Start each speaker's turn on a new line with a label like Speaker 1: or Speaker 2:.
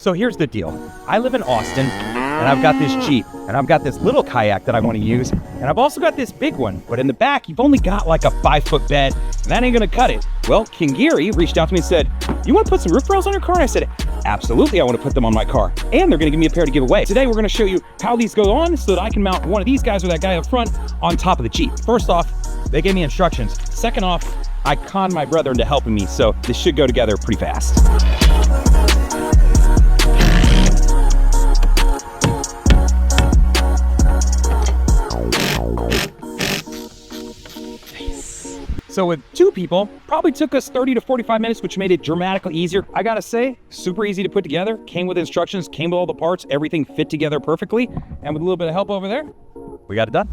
Speaker 1: So here's the deal. I live in Austin, and I've got this Jeep, and I've got this little kayak that I want to use, and I've also got this big one, but in the back, you've only got like a 5-foot bed, and that ain't gonna cut it. Well, KINGGERI reached out to me and said, you want to put some roof rails on your car? And I said, absolutely, I want to put them on my car, and they're gonna give me a pair to give away. Today, we're gonna show you how these go on so that I can mount one of these guys or that guy up front on top of the Jeep. First off, they gave me instructions. Second off, I conned my brother into helping me, so this should go together pretty fast. So with 2 people, probably took us 30 to 45 minutes, which made it dramatically easier. I gotta say, super easy to put together, came with instructions, came with all the parts, everything fit together perfectly. And with a little bit of help over there, we got it done.